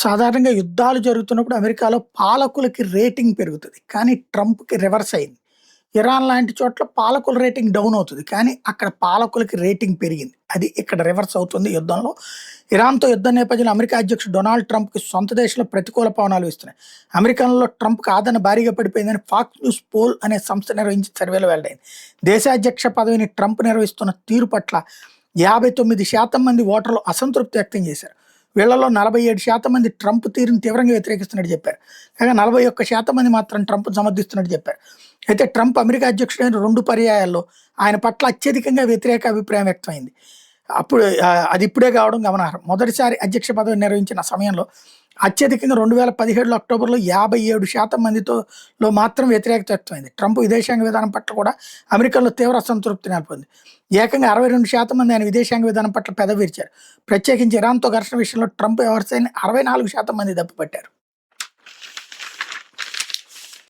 సాధారణంగా యుద్ధాలు జరుగుతున్నప్పుడు అమెరికాలో పాలకులకి రేటింగ్ పెరుగుతది. కానీ ట్రంప్‌కి రివర్స్ అయింది. ఇరాన్ లాంటి చోట్ల పాలకుల రేటింగ్ డౌన్ అవుతది. కానీ అక్కడ పాలకులకి రేటింగ్ పెరిగింది. అది ఇక్కడ రివర్స్ అవుతుంది యుద్ధంలో. ఇరాన్‌తో యుద్ధం నేపథ్యంలో అమెరికా అధ్యక్షుడు డొనాల్డ్ ట్రంప్‌కి సొంత దేశంలో ప్రతికూల పవనాలు వీస్తున్నాయి. అమెరికన్‌లో ట్రంప్‌కి ఆదరణ భారీగా పడిపోయిందని ఫాక్స్ న్యూస్ పోల్ అనే సంస్థ నిర్వహించిన సర్వేలో వెల్లడైంది. దేశాధ్యక్ష పదవిని ట్రంప్ నిర్వహిస్తున్న తీరు పట్ల 59% మంది ఓటర్లు అసంతృప్తి వ్యక్తం చేశారు. వీళ్ళలో 47% మంది ట్రంప్ తీరును తీవ్రంగా వ్యతిరేకిస్తున్నట్టు చెప్పారు. కాగా 41% మంది మాత్రం ట్రంప్ సమర్థిస్తున్నట్టు చెప్పారు. అయితే ట్రంప్ అమెరికా అధ్యక్షుడైన 2 పర్యాయాల్లో ఆయన పట్ల అత్యధికంగా వ్యతిరేక అభిప్రాయం వ్యక్తమైంది. అప్పుడు అది ఇప్పుడే కావడం గమనార్హం. మొదటిసారి అధ్యక్ష పదవి నిర్వహించిన సమయంలో అత్యధికంగా 2017 అక్టోబర్లో 57% మందితో మాత్రం వ్యతిరేకత వ్యక్తమైంది. ట్రంప్ విదేశాంగ విధానం పట్ల కూడా అమెరికాలో తీవ్ర అసంతృప్తి నెలకొంది. ఏకంగా 62% మంది ఆయన విదేశాంగ విధానం పట్ల పెదవి విరిచారు. ప్రత్యేకించి ఇరాన్‌తో ఘర్షణ విషయంలో ట్రంప్ వ్యవస్థని 64% మంది తప్పుపట్టారు.